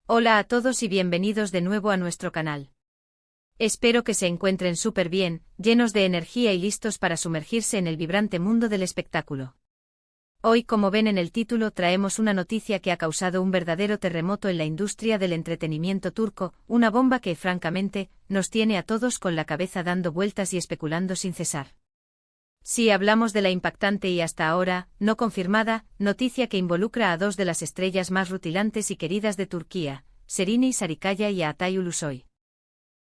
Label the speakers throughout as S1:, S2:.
S1: Hola a todos y bienvenidos de nuevo a nuestro canal. Espero que se encuentren súper bien, llenos de energía y listos para sumergirse en el vibrante mundo del espectáculo. Hoy, como ven en el título, traemos una noticia que ha causado un verdadero terremoto en la industria del entretenimiento turco, una bomba que, francamente, nos tiene a todos con la cabeza dando vueltas y especulando sin cesar. Sí, hablamos de la impactante y hasta ahora, no confirmada, noticia que involucra a dos de las estrellas más rutilantes y queridas de Turquía, Serine Sarıkaya y Atay Ulusoy.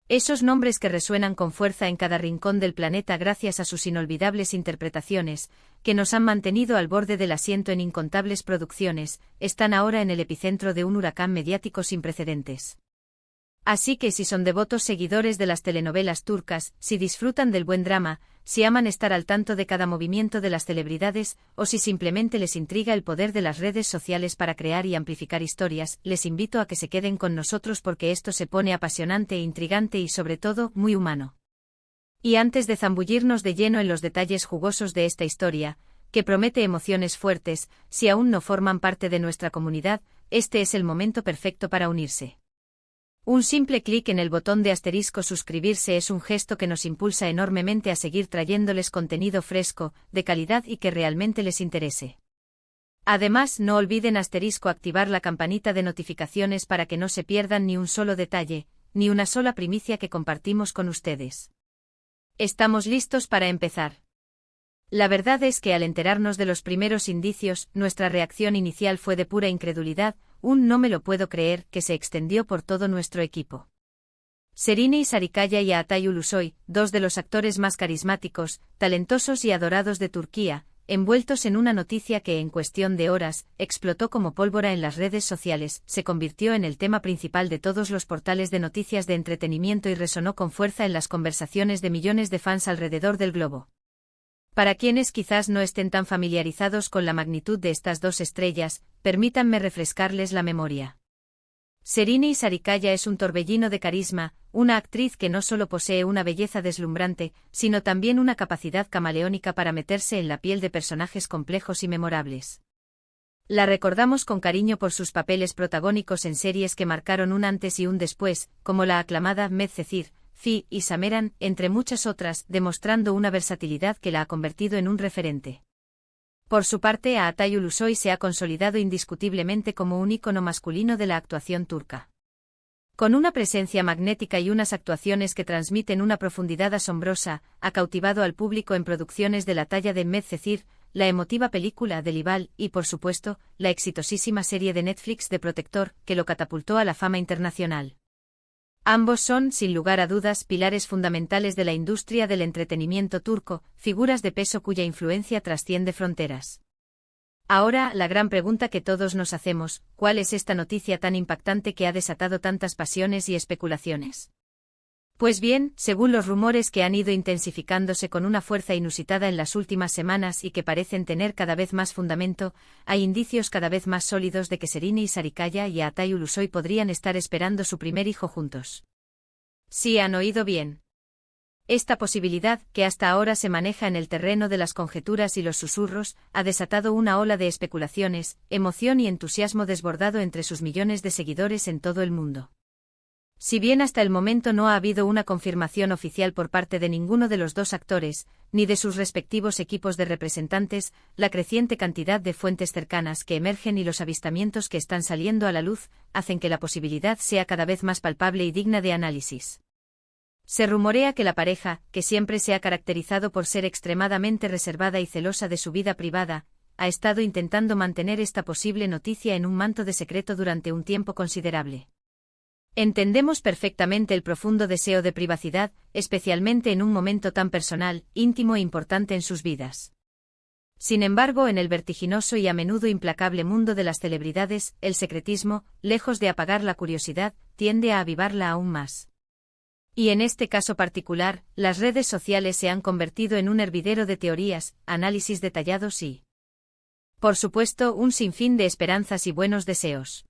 S1: Esos nombres que resuenan con fuerza en cada rincón del planeta gracias a sus inolvidables interpretaciones, que nos han mantenido al borde del asiento en incontables producciones, están ahora en el epicentro de un huracán mediático sin precedentes. Así que si son devotos seguidores de las telenovelas turcas, si disfrutan del buen drama, si aman estar al tanto de cada movimiento de las celebridades, o si simplemente les intriga el poder de las redes sociales para crear y amplificar historias, les invito a que se queden con nosotros porque esto se pone apasionante e intrigante y sobre todo, muy humano. Y antes de zambullirnos de lleno en los detalles jugosos de esta historia, que promete emociones fuertes, si aún no forman parte de nuestra comunidad, este es el momento perfecto para unirse. Un simple clic en el botón de asterisco suscribirse es un gesto que nos impulsa enormemente a seguir trayéndoles contenido fresco, de calidad y que realmente les interese. Además, no olviden asterisco activar la campanita de notificaciones para que no se pierdan ni un solo detalle, ni una sola primicia que compartimos con ustedes. Estamos listos para empezar. La verdad es que al enterarnos de los primeros indicios, nuestra reacción inicial fue de pura incredulidad, un no me lo puedo creer que se extendió por todo nuestro equipo. Serine Sarıkaya y Atay Ulusoy, dos de los actores más carismáticos, talentosos y adorados de Turquía, envueltos en una noticia que en cuestión de horas, explotó como pólvora en las redes sociales, se convirtió en el tema principal de todos los portales de noticias de entretenimiento y resonó con fuerza en las conversaciones de millones de fans alrededor del globo. Para quienes quizás no estén tan familiarizados con la magnitud de estas dos estrellas, permítanme refrescarles la memoria. Serine Sarıkaya es un torbellino de carisma, una actriz que no solo posee una belleza deslumbrante, sino también una capacidad camaleónica para meterse en la piel de personajes complejos y memorables. La recordamos con cariño por sus papeles protagónicos en series que marcaron un antes y un después, como la aclamada Medcezir, Fi y Sameran, entre muchas otras, demostrando una versatilidad que la ha convertido en un referente. Por su parte, Atay Ulusoy se ha consolidado indiscutiblemente como un ícono masculino de la actuación turca. Con una presencia magnética y unas actuaciones que transmiten una profundidad asombrosa, ha cautivado al público en producciones de la talla de Medcezir, la emotiva película de Libal y, por supuesto, la exitosísima serie de Netflix de Protector, que lo catapultó a la fama internacional. Ambos son, sin lugar a dudas, pilares fundamentales de la industria del entretenimiento turco, figuras de peso cuya influencia trasciende fronteras. Ahora, la gran pregunta que todos nos hacemos, ¿cuál es esta noticia tan impactante que ha desatado tantas pasiones y especulaciones? Pues bien, según los rumores que han ido intensificándose con una fuerza inusitada en las últimas semanas y que parecen tener cada vez más fundamento, hay indicios cada vez más sólidos de que Serine Sarıkaya y Atay Ulusoy podrían estar esperando su primer hijo juntos. Sí, han oído bien. Esta posibilidad, que hasta ahora se maneja en el terreno de las conjeturas y los susurros, ha desatado una ola de especulaciones, emoción y entusiasmo desbordado entre sus millones de seguidores en todo el mundo. Si bien hasta el momento no ha habido una confirmación oficial por parte de ninguno de los dos actores, ni de sus respectivos equipos de representantes, la creciente cantidad de fuentes cercanas que emergen y los avistamientos que están saliendo a la luz, hacen que la posibilidad sea cada vez más palpable y digna de análisis. Se rumorea que la pareja, que siempre se ha caracterizado por ser extremadamente reservada y celosa de su vida privada, ha estado intentando mantener esta posible noticia en un manto de secreto durante un tiempo considerable. Entendemos perfectamente el profundo deseo de privacidad, especialmente en un momento tan personal, íntimo e importante en sus vidas. Sin embargo, en el vertiginoso y a menudo implacable mundo de las celebridades, el secretismo, lejos de apagar la curiosidad, tiende a avivarla aún más. Y en este caso particular, las redes sociales se han convertido en un hervidero de teorías, análisis detallados y, por supuesto, un sinfín de esperanzas y buenos deseos.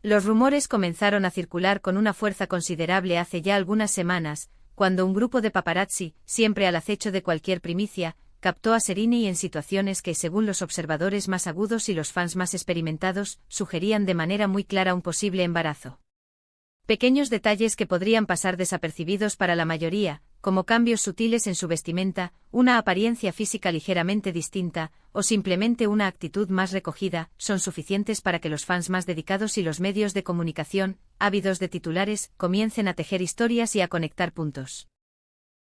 S1: Los rumores comenzaron a circular con una fuerza considerable hace ya algunas semanas, cuando un grupo de paparazzi, siempre al acecho de cualquier primicia, captó a Serena en situaciones que, según los observadores más agudos y los fans más experimentados, sugerían de manera muy clara un posible embarazo. Pequeños detalles que podrían pasar desapercibidos para la mayoría, como cambios sutiles en su vestimenta, una apariencia física ligeramente distinta, o simplemente una actitud más recogida, son suficientes para que los fans más dedicados y los medios de comunicación, ávidos de titulares, comiencen a tejer historias y a conectar puntos.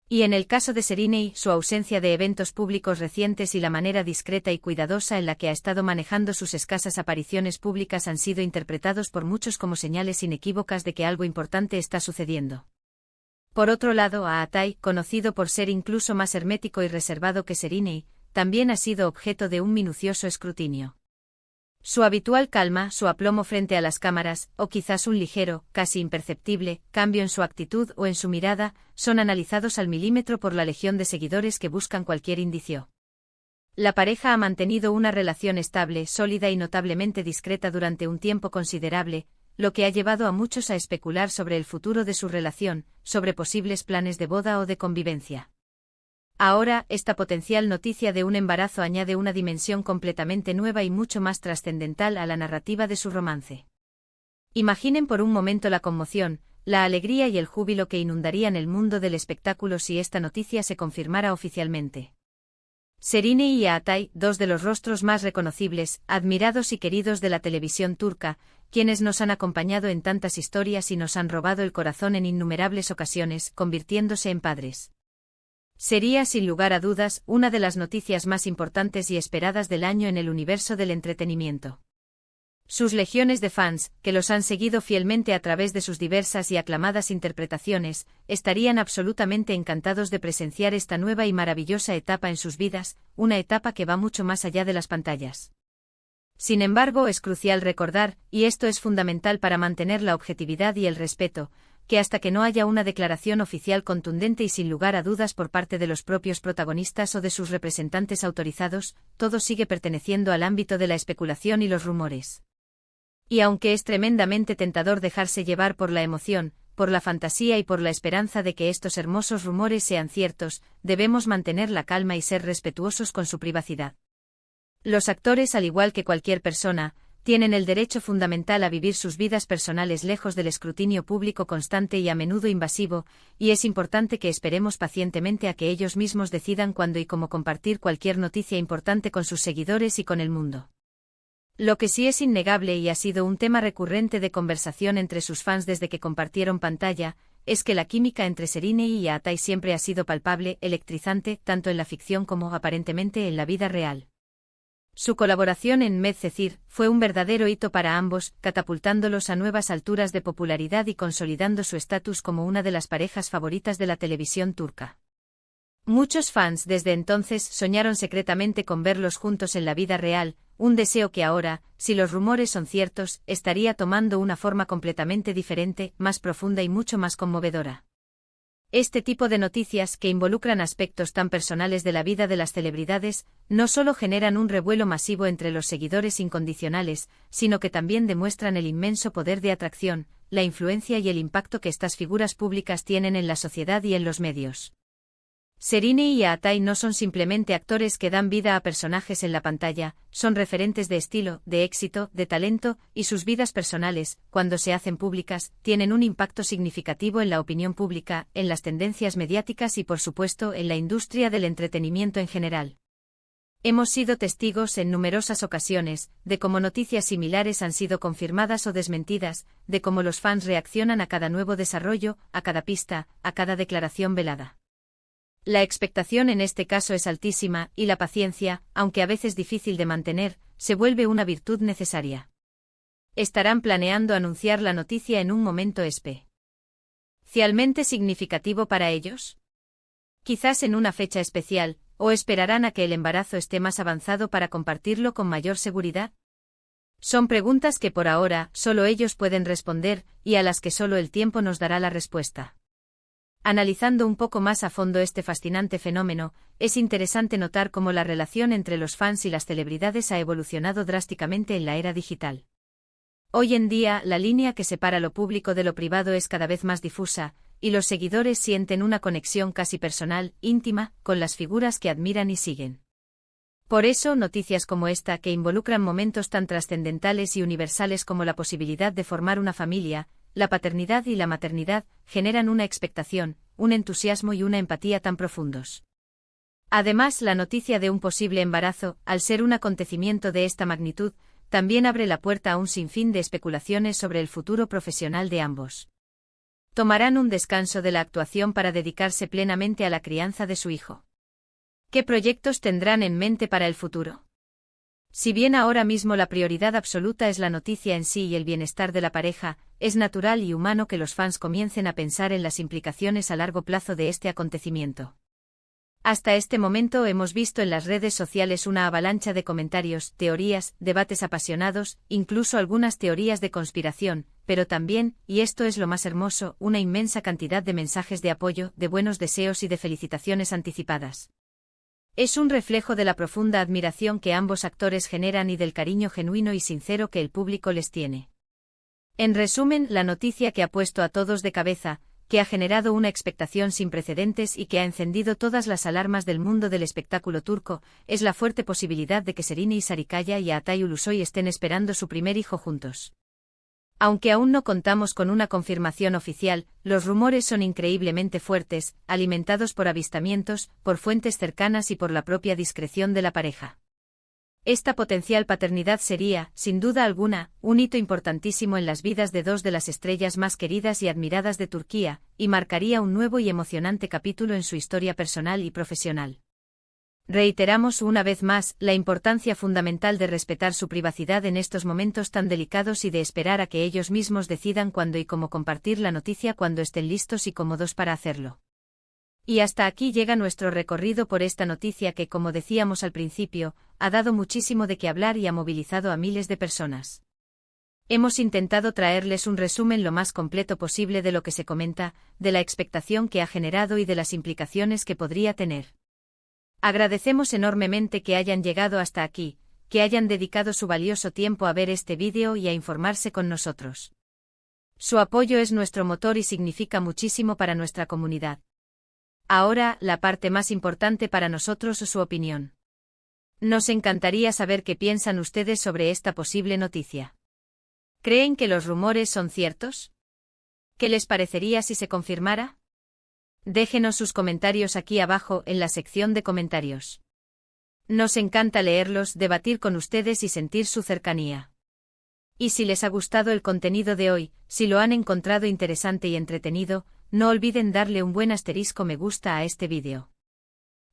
S1: Y en el caso de Serena, su ausencia de eventos públicos recientes y la manera discreta y cuidadosa en la que ha estado manejando sus escasas apariciones públicas han sido interpretados por muchos como señales inequívocas de que algo importante está sucediendo. Por otro lado, Atai, conocido por ser incluso más hermético y reservado que Serena, también ha sido objeto de un minucioso escrutinio. Su habitual calma, su aplomo frente a las cámaras, o quizás un ligero, casi imperceptible, cambio en su actitud o en su mirada, son analizados al milímetro por la legión de seguidores que buscan cualquier indicio. La pareja ha mantenido una relación estable, sólida y notablemente discreta durante un tiempo considerable, lo que ha llevado a muchos a especular sobre el futuro de su relación, sobre posibles planes de boda o de convivencia. Ahora, esta potencial noticia de un embarazo añade una dimensión completamente nueva y mucho más trascendental a la narrativa de su romance. Imaginen por un momento la conmoción, la alegría y el júbilo que inundarían el mundo del espectáculo si esta noticia se confirmara oficialmente. Serena y Atai, dos de los rostros más reconocibles, admirados y queridos de la televisión turca, quienes nos han acompañado en tantas historias y nos han robado el corazón en innumerables ocasiones, convirtiéndose en padres. Sería, sin lugar a dudas, una de las noticias más importantes y esperadas del año en el universo del entretenimiento. Sus legiones de fans, que los han seguido fielmente a través de sus diversas y aclamadas interpretaciones, estarían absolutamente encantados de presenciar esta nueva y maravillosa etapa en sus vidas, una etapa que va mucho más allá de las pantallas. Sin embargo, es crucial recordar, y esto es fundamental para mantener la objetividad y el respeto, que hasta que no haya una declaración oficial contundente y sin lugar a dudas por parte de los propios protagonistas o de sus representantes autorizados, todo sigue perteneciendo al ámbito de la especulación y los rumores. Y aunque es tremendamente tentador dejarse llevar por la emoción, por la fantasía y por la esperanza de que estos hermosos rumores sean ciertos, debemos mantener la calma y ser respetuosos con su privacidad. Los actores, al igual que cualquier persona, tienen el derecho fundamental a vivir sus vidas personales lejos del escrutinio público constante y a menudo invasivo, y es importante que esperemos pacientemente a que ellos mismos decidan cuándo y cómo compartir cualquier noticia importante con sus seguidores y con el mundo. Lo que sí es innegable y ha sido un tema recurrente de conversación entre sus fans desde que compartieron pantalla, es que la química entre Serena y Atai siempre ha sido palpable, electrizante, tanto en la ficción como aparentemente en la vida real. Su colaboración en Medcezir fue un verdadero hito para ambos, catapultándolos a nuevas alturas de popularidad y consolidando su estatus como una de las parejas favoritas de la televisión turca. Muchos fans desde entonces soñaron secretamente con verlos juntos en la vida real, un deseo que ahora, si los rumores son ciertos, estaría tomando una forma completamente diferente, más profunda y mucho más conmovedora. Este tipo de noticias, que involucran aspectos tan personales de la vida de las celebridades, no solo generan un revuelo masivo entre los seguidores incondicionales, sino que también demuestran el inmenso poder de atracción, la influencia y el impacto que estas figuras públicas tienen en la sociedad y en los medios. Serena y Atai no son simplemente actores que dan vida a personajes en la pantalla, son referentes de estilo, de éxito, de talento, y sus vidas personales, cuando se hacen públicas, tienen un impacto significativo en la opinión pública, en las tendencias mediáticas y por supuesto en la industria del entretenimiento en general. Hemos sido testigos en numerosas ocasiones, de cómo noticias similares han sido confirmadas o desmentidas, de cómo los fans reaccionan a cada nuevo desarrollo, a cada pista, a cada declaración velada. La expectación en este caso es altísima, y la paciencia, aunque a veces difícil de mantener, se vuelve una virtud necesaria. Estarán planeando anunciar la noticia en un momento especialmente significativo para ellos. Quizás en una fecha especial, o esperarán a que el embarazo esté más avanzado para compartirlo con mayor seguridad. Son preguntas que por ahora solo ellos pueden responder, y a las que solo el tiempo nos dará la respuesta. Analizando un poco más a fondo este fascinante fenómeno, es interesante notar cómo la relación entre los fans y las celebridades ha evolucionado drásticamente en la era digital. Hoy en día, la línea que separa lo público de lo privado es cada vez más difusa, y los seguidores sienten una conexión casi personal, íntima, con las figuras que admiran y siguen. Por eso, noticias como esta, que involucran momentos tan trascendentales y universales como la posibilidad de formar una familia, la paternidad y la maternidad, generan una expectación, un entusiasmo y una empatía tan profundos. Además, la noticia de un posible embarazo, al ser un acontecimiento de esta magnitud, también abre la puerta a un sinfín de especulaciones sobre el futuro profesional de ambos. Tomarán un descanso de la actuación para dedicarse plenamente a la crianza de su hijo. ¿Qué proyectos tendrán en mente para el futuro? Si bien ahora mismo la prioridad absoluta es la noticia en sí y el bienestar de la pareja, es natural y humano que los fans comiencen a pensar en las implicaciones a largo plazo de este acontecimiento. Hasta este momento hemos visto en las redes sociales una avalancha de comentarios, teorías, debates apasionados, incluso algunas teorías de conspiración, pero también, y esto es lo más hermoso, una inmensa cantidad de mensajes de apoyo, de buenos deseos y de felicitaciones anticipadas. Es un reflejo de la profunda admiración que ambos actores generan y del cariño genuino y sincero que el público les tiene. En resumen, la noticia que ha puesto a todos de cabeza, que ha generado una expectación sin precedentes y que ha encendido todas las alarmas del mundo del espectáculo turco, es la fuerte posibilidad de que Serine Sarıkaya y Atay Ulusoy estén esperando su primer hijo juntos. Aunque aún no contamos con una confirmación oficial, los rumores son increíblemente fuertes, alimentados por avistamientos, por fuentes cercanas y por la propia discreción de la pareja. Esta potencial paternidad sería, sin duda alguna, un hito importantísimo en las vidas de dos de las estrellas más queridas y admiradas de Turquía, y marcaría un nuevo y emocionante capítulo en su historia personal y profesional. Reiteramos una vez más la importancia fundamental de respetar su privacidad en estos momentos tan delicados y de esperar a que ellos mismos decidan cuándo y cómo compartir la noticia cuando estén listos y cómodos para hacerlo. Y hasta aquí llega nuestro recorrido por esta noticia que, como decíamos al principio, ha dado muchísimo de qué hablar y ha movilizado a miles de personas. Hemos intentado traerles un resumen lo más completo posible de lo que se comenta, de la expectación que ha generado y de las implicaciones que podría tener. Agradecemos enormemente que hayan llegado hasta aquí, que hayan dedicado su valioso tiempo a ver este vídeo y a informarse con nosotros. Su apoyo es nuestro motor y significa muchísimo para nuestra comunidad. Ahora, la parte más importante para nosotros es su opinión. Nos encantaría saber qué piensan ustedes sobre esta posible noticia. ¿Creen que los rumores son ciertos? ¿Qué les parecería si se confirmara? Déjenos sus comentarios aquí abajo en la sección de comentarios. Nos encanta leerlos, debatir con ustedes y sentir su cercanía. Y si les ha gustado el contenido de hoy, si lo han encontrado interesante y entretenido, no olviden darle un buen asterisco me gusta a este vídeo.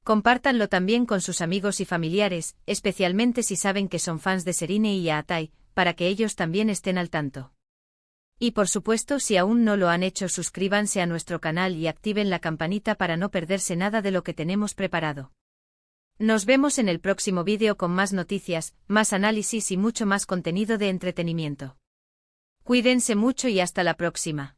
S1: Compártanlo también con sus amigos y familiares, especialmente si saben que son fans de Serine y Atay, para que ellos también estén al tanto. Y por supuesto, si aún no lo han hecho, suscríbanse a nuestro canal y activen la campanita para no perderse nada de lo que tenemos preparado. Nos vemos en el próximo vídeo con más noticias, más análisis y mucho más contenido de entretenimiento. Cuídense mucho y hasta la próxima.